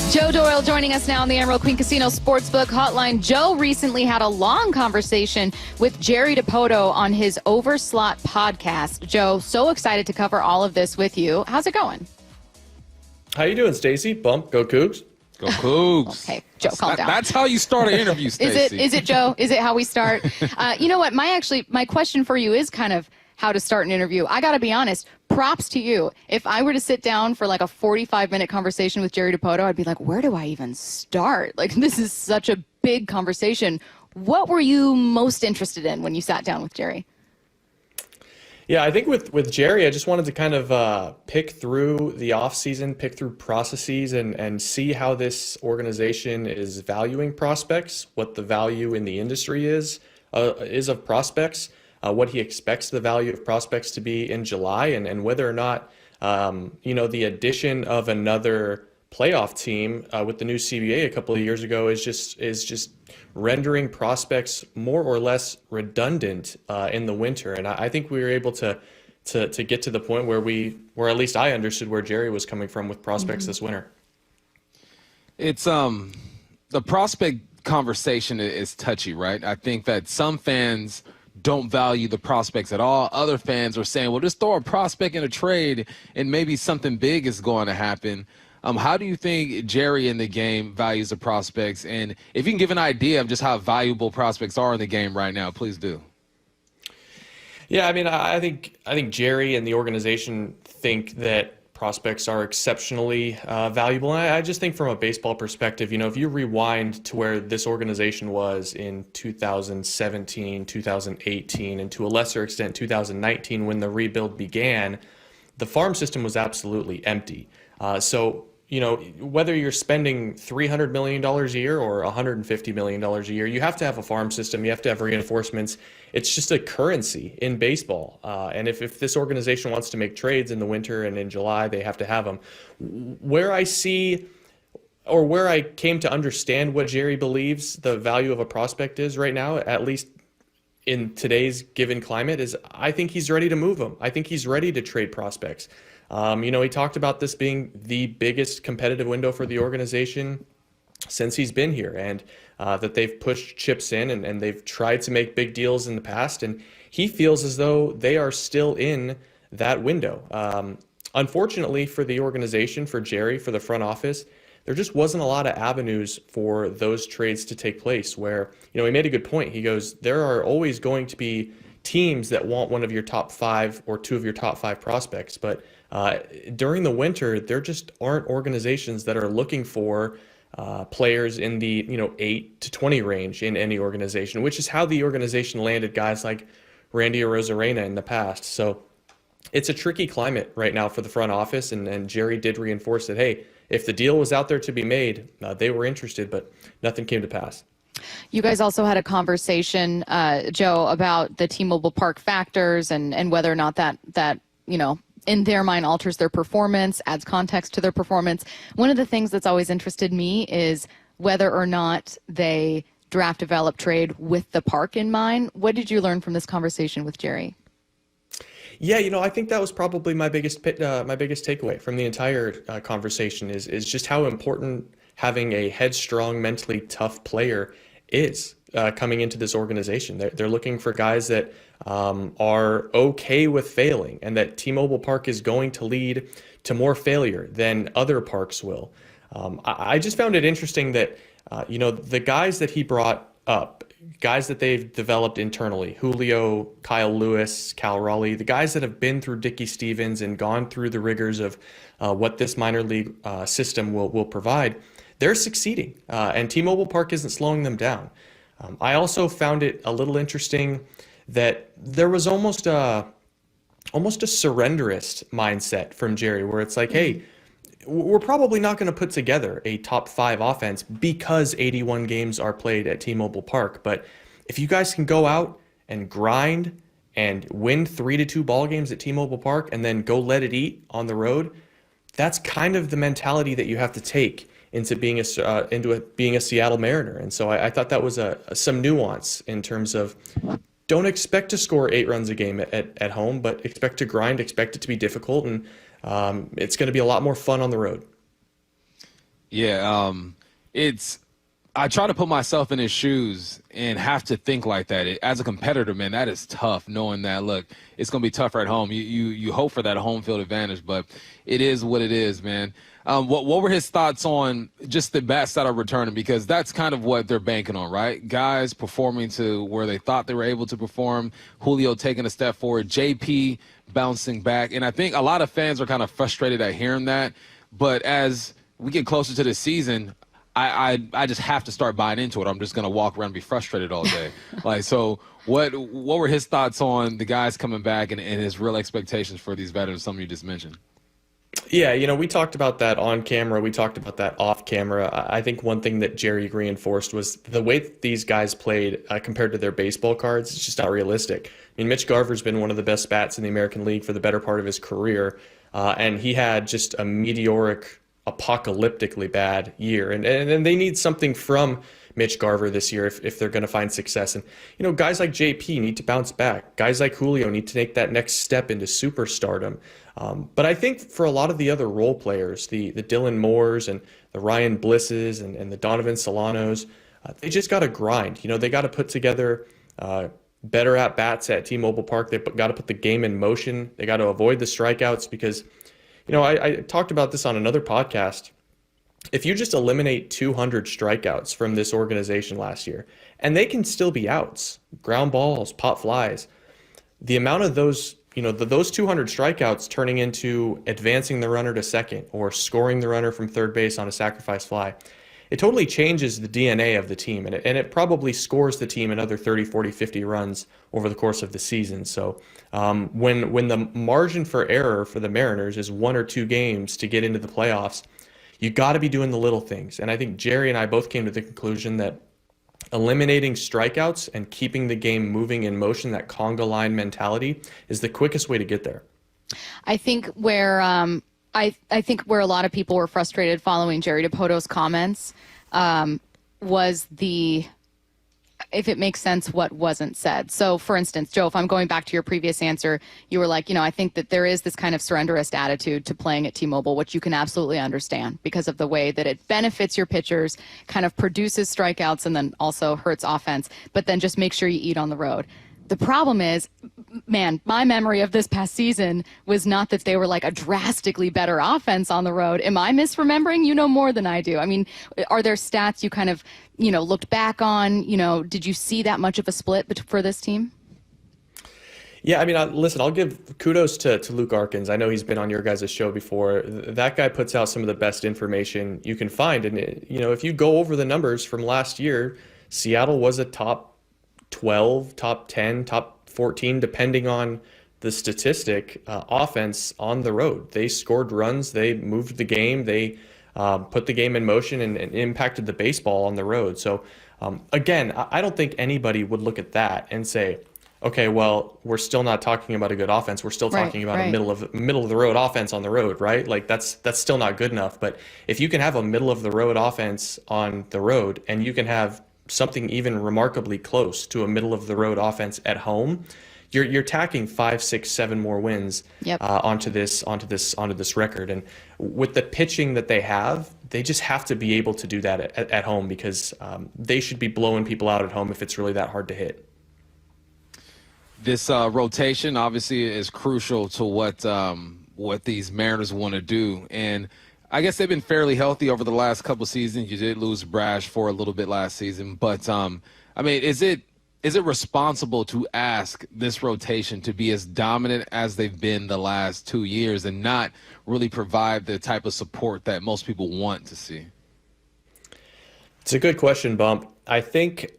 Joe Doyle joining us now on the Emerald Queen Casino Sportsbook Hotline. Joe recently had a long conversation with Jerry Dipoto on his Overslot podcast. Joe, so excited to cover all of this with you. How's it going? How you doing, Stacy? Bump, go Cougs. Go Cougs. Okay, Joe, calm down. That's how you start an interview, Stacy. Is it, Joe? Is it how we start? You know what? My question for you is kind of how to start an interview. I got to be honest. Props to you. If I were to sit down for like a 45-minute conversation with Jerry Dipoto, I'd be like, where do I even start? Like, this is such a big conversation. What were you most interested in when you sat down with Jerry? Yeah, I think with Jerry, I just wanted to kind of pick through the offseason, pick through processes, and see how this organization is valuing prospects, what the value in the industry is of prospects, what he expects the value of prospects to be in July, and whether or not the addition of another playoff team with the new CBA a couple of years ago is just rendering prospects more or less redundant in the winter. And I think we were able to get to the point where at least I understood where Jerry was coming from with prospects this winter. It's the prospect conversation is touchy, right? I think that some fans don't value the prospects at all. Other fans are saying, well, just throw a prospect in a trade and maybe something big is going to happen. How do you think Jerry in the game values the prospects? And if you can give an idea of just how valuable prospects are in the game right now, please do. Yeah, I mean, I think Jerry and the organization think that prospects are exceptionally valuable. And I just think from a baseball perspective, if you rewind to where this organization was in 2017, 2018, and to a lesser extent 2019 when the rebuild began, the farm system was absolutely empty. So whether you're spending $300 million a year or $150 million a year, you have to have a farm system. You have to have reinforcements. It's just a currency in baseball. And if this organization wants to make trades in the winter and in July, they have to have them. Where I came to understand what Jerry believes the value of a prospect is right now, at least in today's given climate, is I think he's ready to move them. I think he's ready to trade prospects. He talked about this being the biggest competitive window for the organization since he's been here, and that they've pushed chips in and they've tried to make big deals in the past. And he feels as though they are still in that window. Unfortunately for the organization, for Jerry, for the front office, there just wasn't a lot of avenues for those trades to take place where, he made a good point. He goes, there are always going to be teams that want one of your top five or two of your top five prospects. But during the winter, there just aren't organizations that are looking for players in the 8 to 20 range in any organization, which is how the organization landed guys like Randy Arozarena in the past. So it's a tricky climate right now for the front office, and Jerry did reinforce that, hey, if the deal was out there to be made, they were interested, but nothing came to pass. You guys also had a conversation, Joe, about the T-Mobile Park factors and whether or not that in their mind alters their performance, adds context to their performance. One of the things that's always interested me is whether or not they draft, develop, trade with the park in mind. What did you learn from this conversation with Jerry? Yeah, I think that was probably my biggest takeaway from the entire conversation is just how important having a headstrong, mentally tough player is coming into this organization. They're looking for guys that are okay with failing, and that T-Mobile Park is going to lead to more failure than other parks will. I just found it interesting that the guys that he brought up, guys that they've developed internally, Julio, Kyle Lewis, Cal Raleigh, the guys that have been through Dickey Stevens and gone through the rigors of what this minor league system will provide, they're succeeding, and T-Mobile Park isn't slowing them down. I also found it a little interesting that there was almost a surrenderist mindset from Jerry, where it's like, hey, we're probably not going to put together a top 5 offense because 81 games are played at T-Mobile Park. But if you guys can go out and grind and win 3-2 ball games at T-Mobile Park and then go let it eat on the road, that's kind of the mentality that you have to take into being a Seattle Mariner. And so I thought that was some nuance in terms of, don't expect to score 8 runs a game at home, but expect to grind, expect it to be difficult, and it's going to be a lot more fun on the road. Yeah, I try to put myself in his shoes and have to think like that. As a competitor, man, that is tough, knowing that, look, it's going to be tougher at home. You hope for that home field advantage, but it is what it is, man. What were his thoughts on just the bats that are returning? Because that's kind of what they're banking on, right? Guys performing to where they thought they were able to perform. Julio taking a step forward. JP bouncing back. And I think a lot of fans are kind of frustrated at hearing that. But as we get closer to the season, I just have to start buying into it. I'm just going to walk around and be frustrated all day. So what were his thoughts on the guys coming back and his real expectations for these veterans, some you just mentioned? Yeah, we talked about that on camera. We talked about that off camera. I think one thing that Jerry reinforced was the way that these guys played compared to their baseball cards. It's just not realistic. I mean, Mitch Garver's been one of the best bats in the American League for the better part of his career, and he had just a meteoric, apocalyptically bad year. And they need something from Mitch Garver this year if they're going to find success. And, guys like JP need to bounce back. Guys like Julio need to take that next step into superstardom. But I think for a lot of the other role players, the Dylan Moores and the Ryan Blisses and the Donovan Solanos, they just got to grind. They got to put together better at-bats at T-Mobile Park. They got to put the game in motion. They got to avoid the strikeouts because, I talked about this on another podcast. If you just eliminate 200 strikeouts from this organization last year, and they can still be outs, ground balls, pop flies, the amount of those, those 200 strikeouts turning into advancing the runner to second or scoring the runner from third base on a sacrifice fly, it totally changes the DNA of the team, and it probably scores the team another 30, 40, 50 runs over the course of the season. So when the margin for error for the Mariners is 1 or 2 games to get into the playoffs, you got to be doing the little things. And I think Jerry and I both came to the conclusion that eliminating strikeouts and keeping the game moving in motion, that conga line mentality, is the quickest way to get there. I think where I think where a lot of people were frustrated following Jerry Dipoto's comments was if it makes sense, what wasn't said. So, for instance, Joe, if I'm going back to your previous answer, you were like, I think that there is this kind of surrenderist attitude to playing at T-Mobile, which you can absolutely understand because of the way that it benefits your pitchers, kind of produces strikeouts, and then also hurts offense, but then just make sure you eat on the road. The problem is, man, my memory of this past season was not that they were like a drastically better offense on the road. Am I misremembering? You know more than I do. I mean, are there stats you kind of, looked back on? Did you see that much of a split for this team? Yeah, I mean, listen, I'll give kudos to Luke Arkins. I know he's been on your guys' show before. That guy puts out some of the best information you can find. And, if you go over the numbers from last year, Seattle was a top 12, top 10, top 14, depending on the statistic, offense on the road. They scored runs, they moved the game, they put the game in motion and impacted the baseball on the road. So again, I don't think anybody would look at that and say, okay, well, we're still not talking about a good offense. We're still talking about a middle of the road offense on the road, right? Like that's still not good enough. But if you can have a middle of the road offense on the road and you can have something even remarkably close to a middle of the road offense at home, you're tacking 5, 6, 7 more wins onto this record. And with the pitching that they have, they just have to be able to do that at home because they should be blowing people out at home if it's really that hard to hit. This rotation obviously is crucial to what these Mariners want to do, and I guess they've been fairly healthy over the last couple seasons. You did lose Brash for a little bit last season, but I mean, is it responsible to ask this rotation to be as dominant as they've been the last 2 years and not really provide the type of support that most people want to see? It's a good question, Bump. I think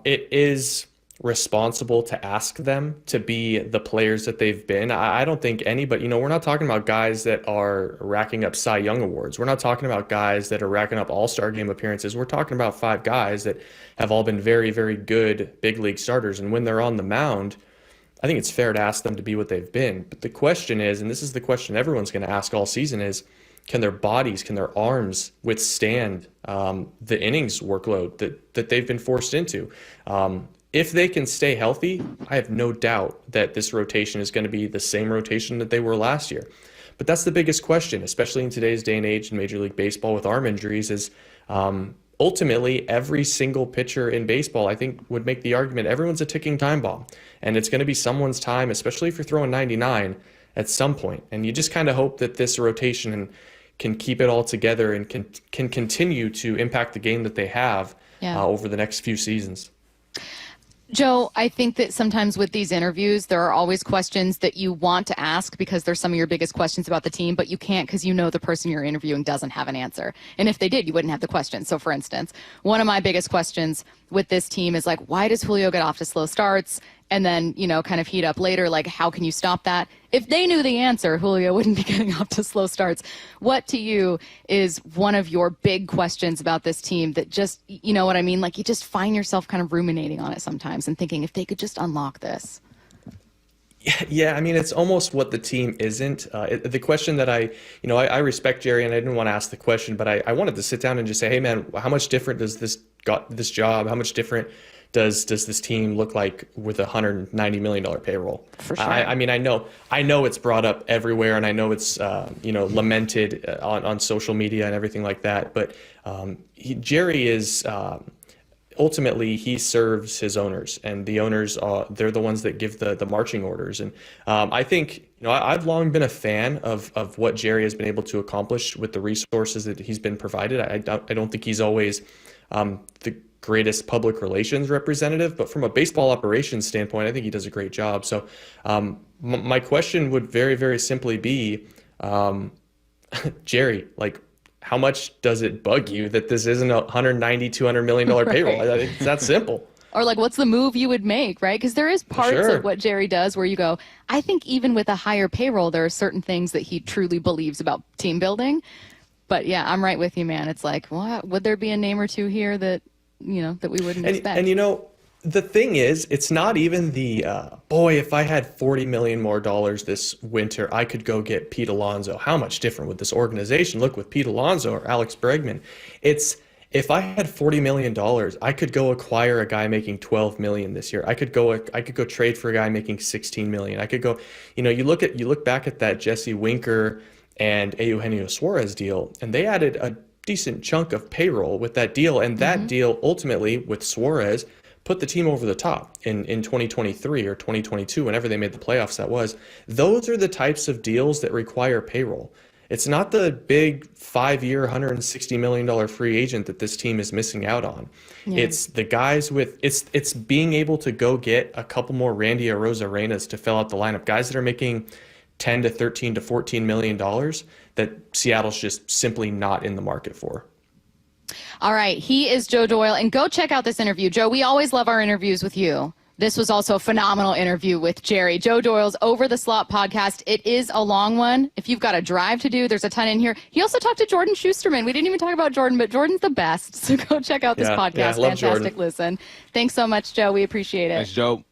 it is responsible to ask them to be the players that they've been. I don't think anybody, we're not talking about guys that are racking up Cy Young awards. We're not talking about guys that are racking up All-Star game appearances. We're talking about 5 guys that have all been very, very good big league starters. And when they're on the mound, I think it's fair to ask them to be what they've been. But the question is, and this is the question everyone's going to ask all season, is can their bodies, can their arms withstand the innings workload that they've been forced into? If they can stay healthy, I have no doubt that this rotation is going to be the same rotation that they were last year. But that's the biggest question, especially in today's day and age in Major League Baseball with arm injuries, is ultimately every single pitcher in baseball, I think, would make the argument everyone's a ticking time bomb. And it's going to be someone's time, especially if you're throwing 99 at some point. And you just kind of hope that this rotation can keep it all together and can continue to impact the game that they have over the next few seasons. Joe, I think that sometimes with these interviews, there are always questions that you want to ask because they're some of your biggest questions about the team, but you can't because you know the person you're interviewing doesn't have an answer. And if they did, you wouldn't have the question. So for instance, one of my biggest questions with this team is like, why does Julio get off to slow starts and then, kind of heat up later? Like, how can you stop that? If they knew the answer, Julio wouldn't be getting off to slow starts. What to you is one of your big questions about this team that just, you know what I mean? Like, you just find yourself kind of ruminating on it sometimes and thinking if they could just unlock this. Yeah, I mean, it's almost what the team isn't. The question that I respect Jerry, and I didn't want to ask the question, but I wanted to sit down and just say, hey, man, how much different does this job, how much different does this team look like with a $190 million payroll? For sure. I mean, I know it's brought up everywhere, and I know it's lamented on social media and everything like that. But Jerry is ultimately, he serves his owners, and the owners they're the ones that give the marching orders. And I think I've long been a fan of what Jerry has been able to accomplish with the resources that he's been provided. I don't think he's always the greatest public relations representative, but from a baseball operations standpoint, I think he does a great job. So my question would very, very simply be, Jerry, like, how much does it bug you that this isn't a $190, $200 million payroll? Right. I think it's that simple. Or like, what's the move you would make, right? Because there is parts Sure. of what Jerry does where you go, I think even with a higher payroll, there are certain things that he truly believes about team building. But yeah, I'm right with you, man. It's like, what would there be a name or two here that that we wouldn't expect? And the thing is, it's not even the boy, if I had $40 million more this winter, I could go get Pete Alonso. How much different would this organization look with Pete Alonso or Alex Bregman? It's, if I had $40 million, I could go acquire a guy making $12 million this year. I could go trade for a guy making $16 million. I could go, you look back at that Jesse Winker and Eugenio Suarez deal, and they added a decent chunk of payroll with that deal, and that deal ultimately with Suarez put the team over the top in 2023 or 2022, whenever they made the playoffs. That was, those are the types of deals that require payroll. It's not the big 5-year, $160 million free agent that this team is missing out on. Yeah. It's the guys it's being able to go get a couple more Randy Arozarenas to fill out the lineup, guys that are making $10 to $13 to $14 million that Seattle's just simply not in the market for. All right. He is Joe Doyle. And go check out this interview. Joe, we always love our interviews with you. This was also a phenomenal interview with Jerry. Joe Doyle's Over the Slot podcast. It is a long one. If you've got a drive to do, there's a ton in here. He also talked to Jordan Schusterman. We didn't even talk about Jordan, but Jordan's the best. So go check out this podcast. Yeah, I love Fantastic Jordan. listen. Thanks so much, Joe. We appreciate it. Thanks, Joe.